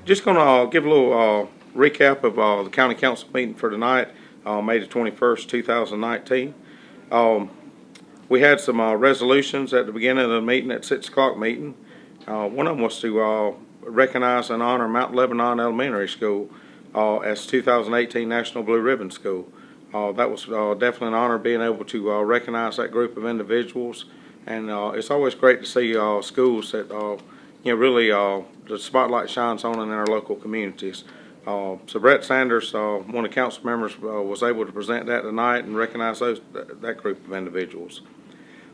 Just going to give a little recap of the county council meeting for tonight, May the 21st, 2019. We had some resolutions at the beginning of the meeting, at 6 o'clock meeting. One of them was to recognize and honor Mount Lebanon Elementary School as 2018 National Blue Ribbon School. That was definitely an honor, being able to recognize that group of individuals. And it's always great to see schools that really the spotlight shines on in our local communities. So Brett Sanders, one of the council members, was able to present that tonight and recognize that group of individuals.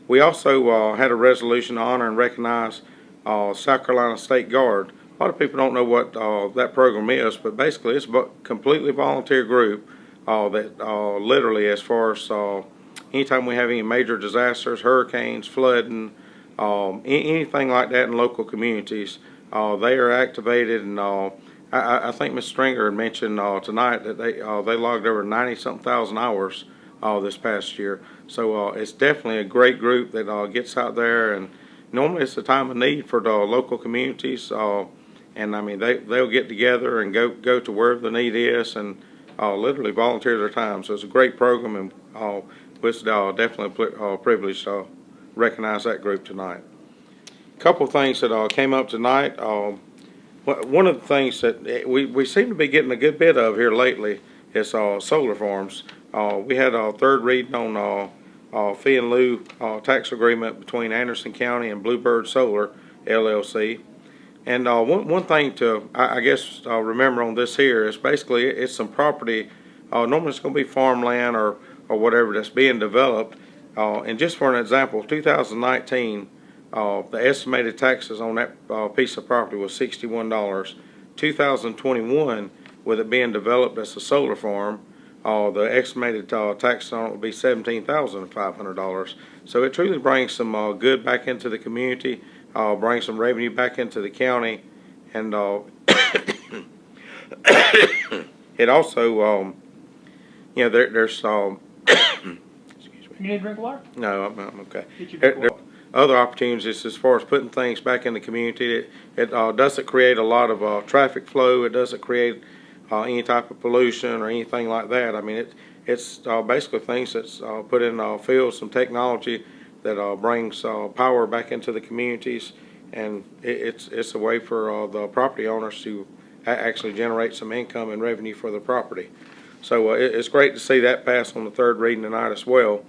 We also had a resolution to honor and recognize South Carolina State Guard. A lot of people don't know what that program is, but basically it's a completely volunteer group that literally, as far as anytime we have any major disasters, hurricanes, flooding, anything like that in local communities, they are activated. And I think Ms. Stringer had mentioned tonight that they logged over 90-something thousand hours this past year. So it's definitely a great group that gets out there, and normally it's a time of need for the local communities. And I mean, they'll get together and go to wherever the need is, and literally volunteer their time. So it's a great program, and we're definitely privileged to recognize that group tonight. A couple of things that came up tonight. One of the things that we seem to be getting a good bit of here lately is solar farms. We had a third reading on fee and lieu tax agreement between Anderson County and Bluebird Solar LLC. And one thing to, I guess, remember on this here is basically it's some property. Normally it's going to be farmland or whatever that's being developed. And just for an example, 2019, the estimated taxes on that piece of property was $61. 2021, with it being developed as a solar farm, the estimated tax on it will be $17,500. So it truly brings some good back into the community, brings some revenue back into the county, and it also, there's You need a drink of water? No, I'm okay. There are other opportunities as far as putting things back in the community. It doesn't create a lot of traffic flow. It doesn't create any type of pollution or anything like that. I mean, it's basically things that's put in fields, some technology that brings power back into the communities, and it's a way for the property owners to actually generate some income and revenue for the property. So it's great to see that pass on the third reading tonight as well.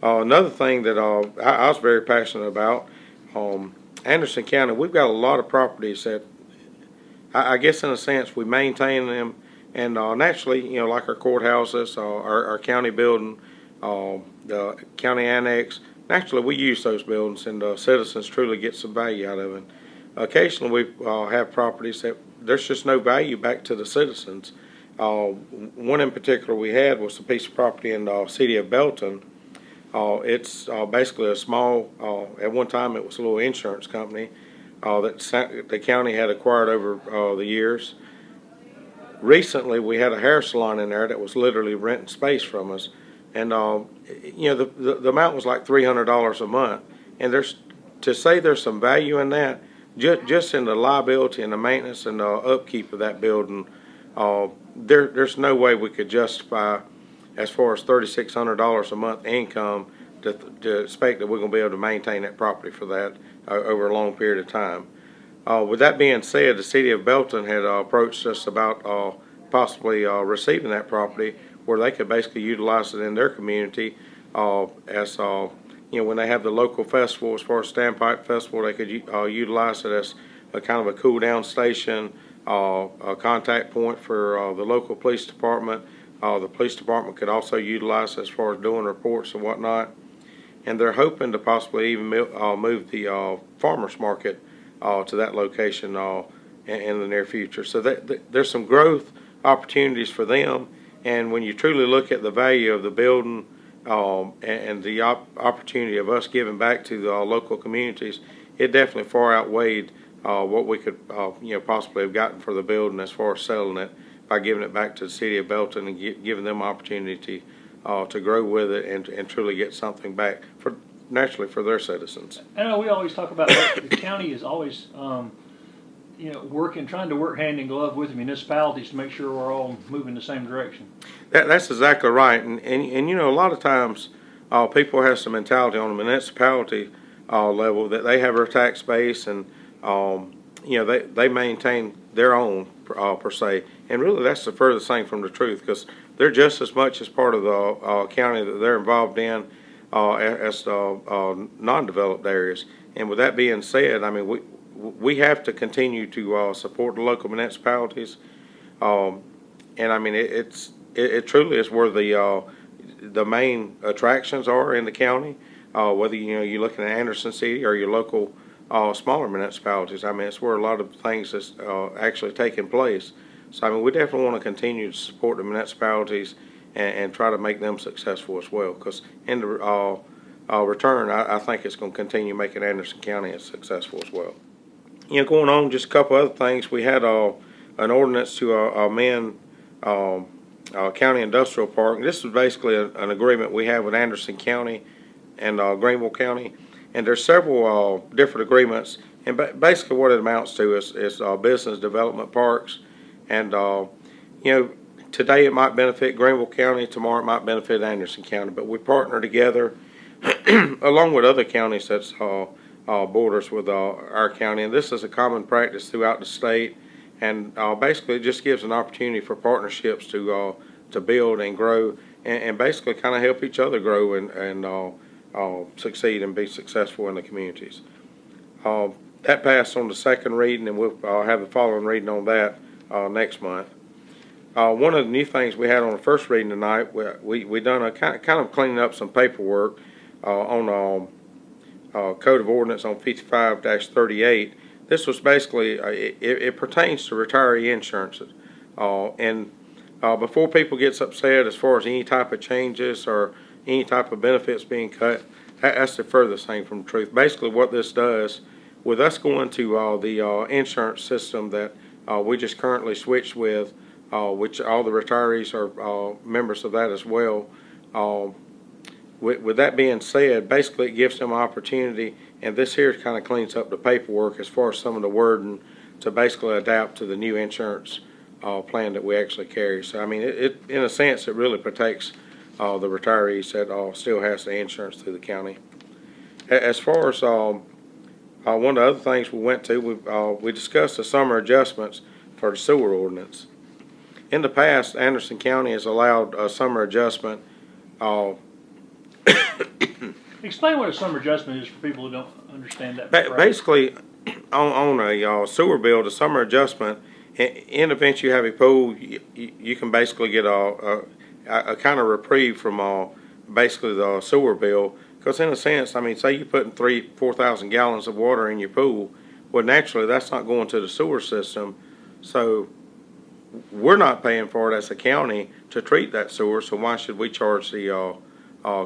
Another thing that I was very passionate about, Anderson County, we've got a lot of properties that I guess in a sense we maintain them, and naturally, like our courthouses, our county building, the county annex, naturally we use those buildings, and citizens truly get some value out of it. Occasionally we have properties that there's just no value back to the citizens. One in particular we had was a piece of property in the city of Belton. It's basically a small, at one time it was a little insurance company that the county had acquired over the years. Recently we had a hair salon in there that was literally renting space from us, and the amount was like $300 a month, and to say there's some value in that, just in the liability and the maintenance and the upkeep of that building, there's no way we could justify, as far as $3,600 a month income, to expect that we're going to be able to maintain that property for that over a long period of time. With that being said, the city of Belton had approached us about possibly receiving that property, where they could basically utilize it in their community as when they have the local festival, as far as Standpipe Festival, they could utilize it as a kind of a cool down station, a contact point for the local police department. The police department could also utilize it as far as doing reports and whatnot. And they're hoping to possibly even move the farmers market to that location in the near future. So there's some growth opportunities for them. And when you truly look at the value of the building and the opportunity of us giving back to the local communities, it definitely far outweighed what we could possibly have gotten for the building as far as selling it, by giving it back to the city of Belton and giving them opportunity to grow with it and truly get something back naturally for their citizens. I know we always talk about that. The county is always, trying to work hand in glove with the municipalities to make sure we're all moving the same direction. That's exactly right, and a lot of times people have some mentality on the municipality level that they have their tax base and they maintain their own per se, and really that's the furthest thing from the truth, because they're just as much as part of the county that they're involved in as non-developed areas. And with that being said, I mean we have to continue to support the local municipalities, and I mean it truly is where the main attractions are in the county. Whether you're looking at Anderson City or your local smaller municipalities, I mean it's where a lot of things is actually taking place. So I mean we definitely want to continue to support the municipalities and try to make them successful as well. Because in the return, I think it's going to continue making Anderson County as successful as well. Going on, just a couple other things. We had an ordinance to amend County Industrial Park. This is basically an agreement we have with Anderson County and Greenville County, and there's several different agreements. And basically, what it amounts to is business development parks. And today it might benefit Greenville County, tomorrow it might benefit Anderson County, but we partner together along with other counties that's borders with our county, and this is a common practice throughout the state. And basically, it just gives an opportunity for partnerships to build and grow, and basically kind of help each other grow and succeed and be successful in the communities. That passed on the second reading, and we'll have the following reading on that next month. One of the new things we had on the first reading tonight, we done a kind of cleaning up some paperwork on Code of Ordinance on 55-38. This was basically, it pertains to retiree insurances. And before people gets upset as far as any type of changes or any type of benefits being cut, that's the furthest thing from the truth. Basically what this does, with us going to the insurance system that we just currently switched with, which all the retirees are members of that as well. With that being said, basically it gives them opportunity, and this here kind of cleans up the paperwork as far as some of the wording to basically adapt to the new insurance plan that we actually carry. So I mean, it in a sense, it really protects the retirees that still has the insurance through the county. As far as one of the other things we went to, we discussed the summer adjustments for the sewer ordinance. In the past, Anderson County has allowed a summer adjustment. Explain what a summer adjustment is for people who don't understand that. Basically, on a sewer bill, the summer adjustment, in the event you have a pool, you can basically get a kind of reprieve from basically the sewer bill. Because in a sense, I mean, say you're putting 4,000 gallons of water in your pool, well, naturally that's not going to the sewer system, so we're not paying for it as a county to treat that sewer, so why should we charge the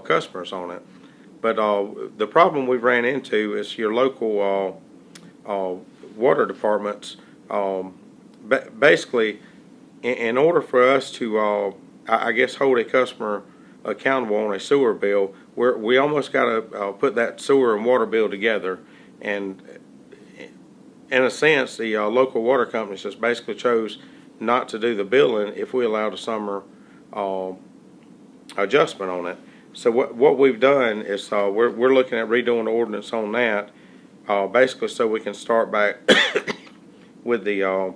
customers on it? But the problem we've ran into is your local water departments. Basically, in order for us to, I guess, hold a customer accountable on a sewer bill, we almost got to put that sewer and water bill together. And in a sense, the local water companies just basically chose not to do the billing if we allowed a summer adjustment on it. So what we've done is we're looking at redoing the ordinance on that, basically so we can start back with the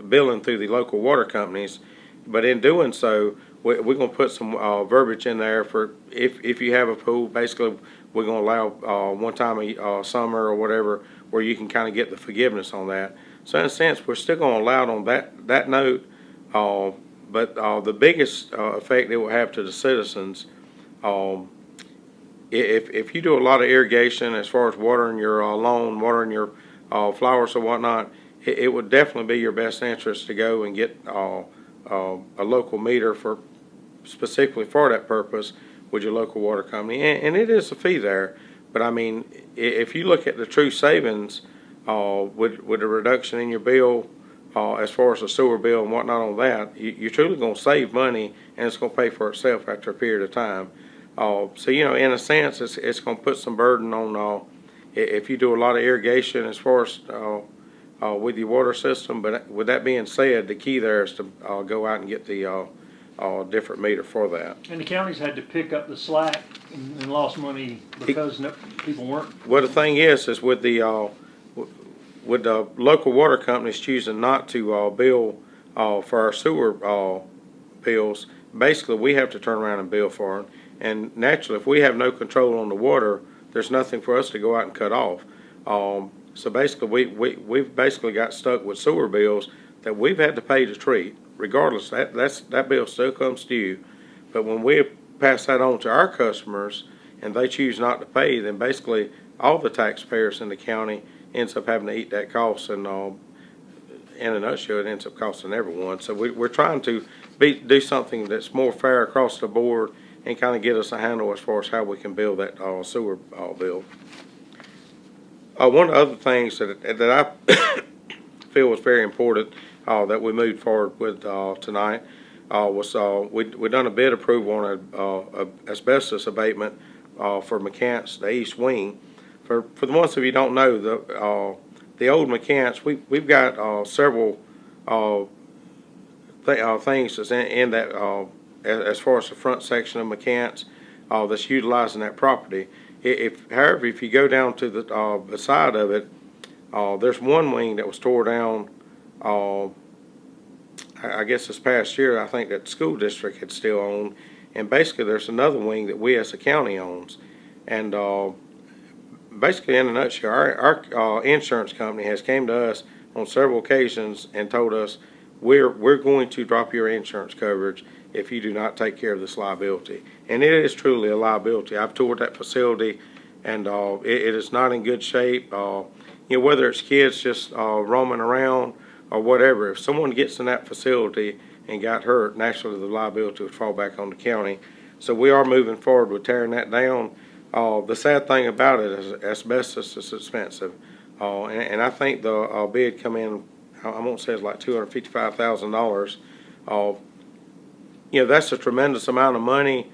billing through the local water companies. But in doing so, we're going to put some verbiage in there for if you have a pool. Basically, we're going to allow one time a summer or whatever where you can kind of get the forgiveness on that. So in a sense, we're still going to allow it on that note. But the biggest effect it will have to the citizens, if you do a lot of irrigation as far as watering your lawn, watering your flowers or whatnot, it would definitely be your best interest to go and get a local meter for specifically for that purpose with your local water company. And it is a fee there, but I mean, if you look at the true savings with a reduction in your bill as far as the sewer bill and whatnot on that, you're truly going to save money, and it's going to pay for itself after a period of time. So, you know, in a sense, it's going to put some burden on if you do a lot of irrigation as far as with your water system. But with that being said, the key there is to go out and get the different meter for that. And the counties had to pick up the slack and lost money because people weren't. Well, the thing is with the local water companies choosing not to bill for our sewer bills, basically we have to turn around and bill for them. And naturally, if we have no control on the water, there's nothing for us to go out and cut off. So basically, we've basically got stuck with sewer bills that we've had to pay to treat. Regardless, that bill still comes due. But when we pass that on to our customers and they choose not to pay, then basically all the taxpayers in the county ends up having to eat that cost, and in a nutshell, it ends up costing everyone. So we're trying to do something that's more fair across the board and kind of get us a handle as far as how we can bill that sewer bill. One of the other things that I feel was very important that we moved forward with tonight was we done a bid approval on a asbestos abatement for McCants, the East Wing. For the ones of you who don't know, the old McCants, we've got several things that's in that as far as the front section of McCants that's utilizing that property. However, if you go down to the side of it, there's one wing that was tore down. I guess this past year, I think that the school district had still owned, and basically there's another wing that we as a county owns, and basically in a nutshell, our insurance company has came to us on several occasions and told us we're going to drop your insurance coverage if you do not take care of this liability. And it is truly a liability. I've toured that facility, and it is not in good shape. You know, whether it's kids just roaming around or whatever, if someone gets in that facility and got hurt, naturally the liability would fall back on the county. So we are moving forward with tearing that down. The sad thing about it is asbestos is expensive, and I think the bid come in, I won't say it's like $255,000. You know, that's a tremendous amount of money.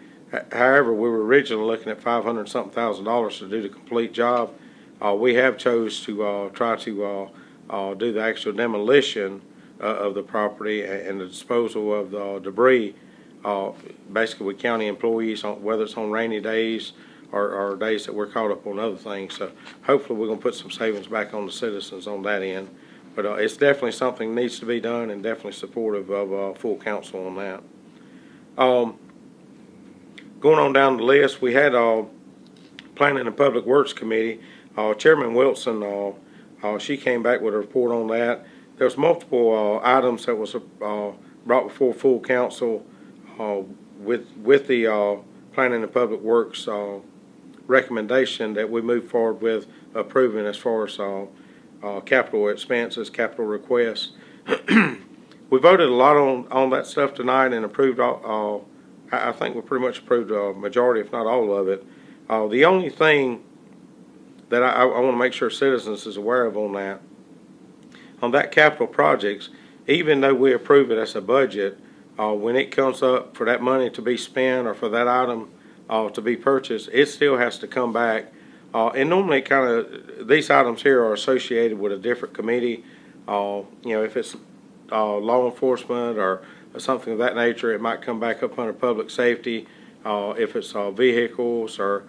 However, we were originally looking at $500-something thousand to do the complete job. We have chose to try to do the actual demolition of the property and the disposal of the debris, basically with county employees, whether it's on rainy days or days that we're caught up on other things. So hopefully we're going to put some savings back on the citizens on that end. But it's definitely something that needs to be done, and definitely supportive of full council on that. Going on down the list, we had Planning and Public Works Committee. Chairman Wilson, she came back with a report on that. There's multiple items that was brought before full council with the Planning and Public Works recommendation that we move forward with approving as far as capital expenses, capital requests. We voted a lot on that stuff tonight and approved all. I think we pretty much approved a majority, if not all of it. The only thing that I want to make sure citizens is aware of on that capital projects, even though we approve it as a budget, when it comes up for that money to be spent or for that item to be purchased, it still has to come back. And normally these items here are associated with a different committee. You know, if it's law enforcement or something of that nature, it might come back up under public safety. If it's vehicles or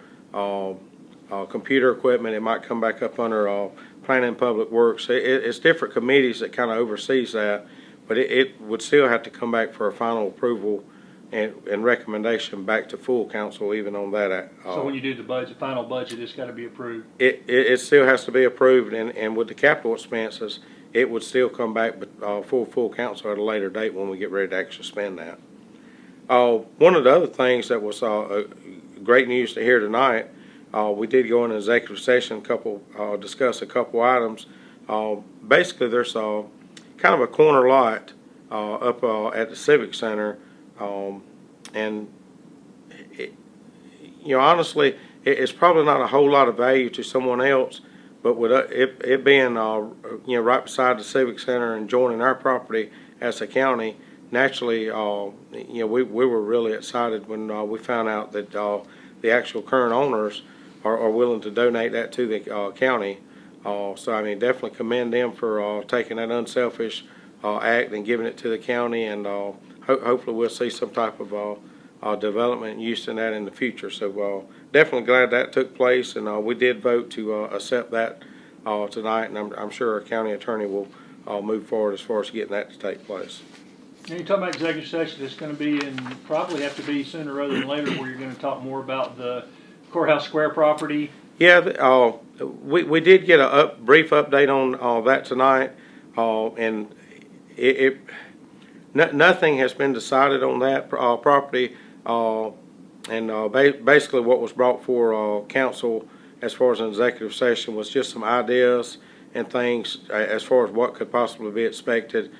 computer equipment, it might come back up under Planning and Public Works. It's different committees that kind of oversees that, but it would still have to come back for a final approval and recommendation back to full council even on that. So when you do the final budget, it's got to be approved? It still has to be approved, and with the capital expenses, it would still come back full council at a later date when we get ready to actually spend that. One of the other things that was great news to hear tonight, we did go into executive session, discuss a couple items. Basically, there's kind of a corner lot up at the Civic Center, and you know, honestly, it's probably not a whole lot of value to someone else, But with it being, right beside the Civic Center and joining our property as a county, naturally, we were really excited when we found out that the actual current owners are willing to donate that to the county. So, I mean, definitely commend them for taking that unselfish act and giving it to the county, and hopefully we'll see some type of development and use in that in the future. So definitely glad that took place, and we did vote to accept that tonight, and I'm sure our county attorney will move forward as far as getting that to take place. Now, you're talking about executive session. It's going to be probably have to be sooner rather than later, where you're going to talk more about the Courthouse Square property. Yeah, we did get a brief update on that tonight, and nothing has been decided on that property, and basically what was brought for council as far as an executive session was just some ideas and things as far as what could possibly be expected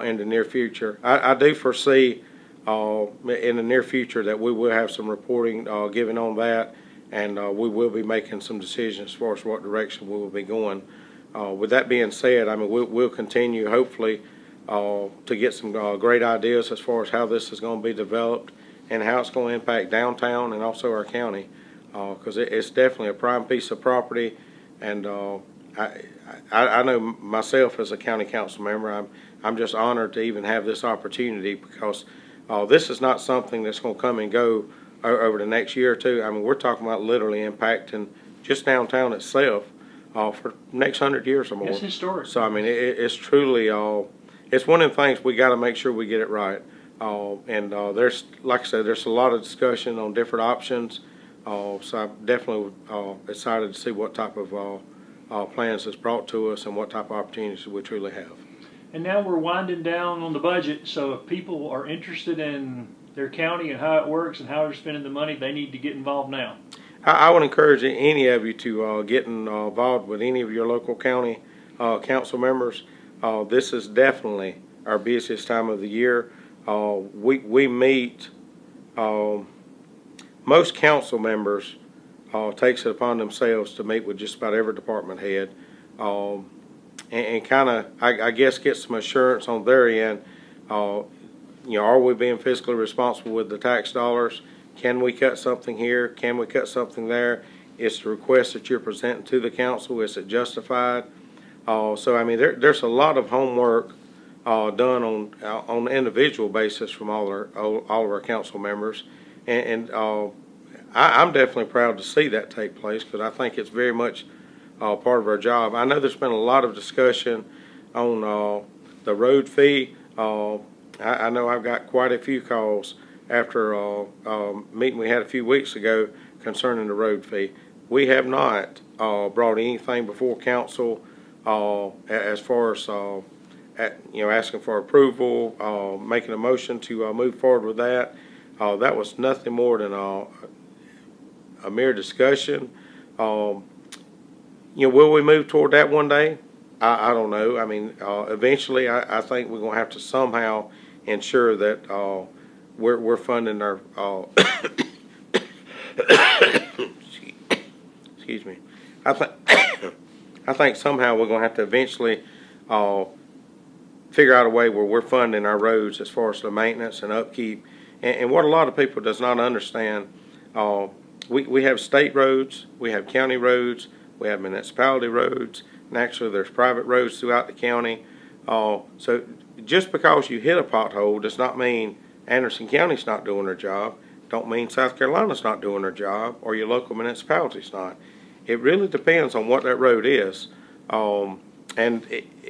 in the near future. I do foresee in the near future that we will have some reporting given on that, and we will be making some decisions as far as what direction we will be going. With that being said, I mean, we'll continue hopefully to get some great ideas as far as how this is going to be developed and how it's going to impact downtown and also our county, because it's definitely a prime piece of property. And I know myself as a county council member, I'm just honored to even have this opportunity, because this is not something that's going to come and go over the next year or two. I mean, we're talking about literally impacting just downtown itself for the next 100 years or more. It's historic. So, I mean, it's truly, it's one of the things we got to make sure we get it right. And there's, like I said, there's a lot of discussion on different options. So I'm definitely excited to see what type of plans is brought to us and what type of opportunities we truly have. And now we're winding down on the budget, so if people are interested in their county and how it works and how they're spending the money, they need to get involved now. I would encourage any of you to get involved with any of your local county council members. This is definitely our busiest time of the year. We meet, most council members takes it upon themselves to meet with just about every department head, and kind of, I guess, get some assurance on their end. Are we being fiscally responsible with the tax dollars? Can we cut something here? Can we cut something there? Is the request that you're presenting to the council, is it justified? So, I mean, there's a lot of homework done on an individual basis from all of our council members, and I'm definitely proud to see that take place, because I think it's very much part of our job. I know there's been a lot of discussion on the road fee. I know I've got quite a few calls after a meeting we had a few weeks ago concerning the road fee. We have not brought anything before council as far as asking for approval, making a motion to move forward with that. That was nothing more than a mere discussion. Will we move toward that one day? I don't know. I mean, eventually, I think we're going to have to somehow ensure that we're funding our. Excuse me. I think somehow we're going to have to eventually figure out a way where we're funding our roads as far as the maintenance and upkeep. And what a lot of people does not understand, we have state roads, we have county roads, we have municipality roads, and actually there's private roads throughout the county. So just because you hit a pothole does not mean Anderson County's not doing their job, don't mean South Carolina's not doing their job, or your local municipality's not. It really depends on what that road is.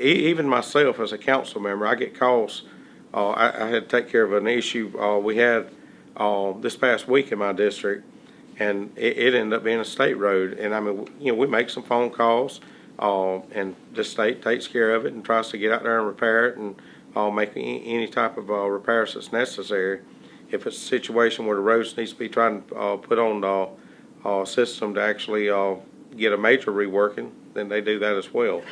Even myself as a council member, I get calls. I had to take care of an issue we had this past week in my district, and it ended up being a state road. And I mean, we make some phone calls, and the state takes care of it and tries to get out there and repair it and make any type of repairs that's necessary. If it's a situation where the roads needs to be trying to put on the system to actually get a major reworking, then they do that as well.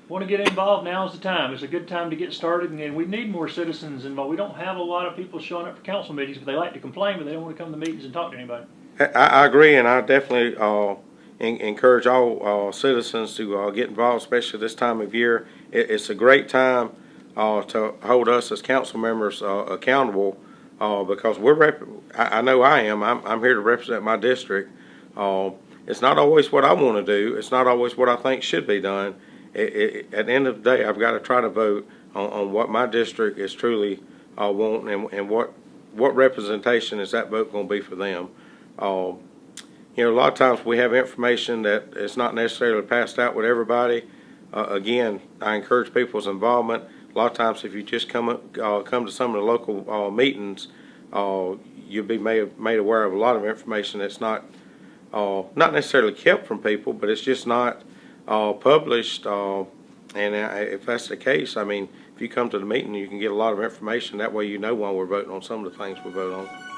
Want to get involved? Now is the time. It's a good time to get started, and we need more citizens involved. We don't have a lot of people showing up for council meetings, but they like to complain, but they don't want to come to meetings and talk to anybody. I agree, and I definitely encourage all citizens to get involved, especially this time of year. It's a great time to hold us as council members accountable because I know I am. I'm here to represent my district. It's not always what I want to do. It's not always what I think should be done. At the end of the day, I've got to try to vote on what my district is truly wanting and what representation is that vote going to be for them. You know, a lot of times we have information that is not necessarily passed out with everybody. Again, I encourage people's involvement. A lot of times, if you just come to some of the local meetings, you'll be made aware of a lot of information that's not necessarily kept from people, but it's just not published. And if that's the case, I mean, if you come to the meeting, you can get a lot of information. That way, you know why we're voting on some of the things we vote on.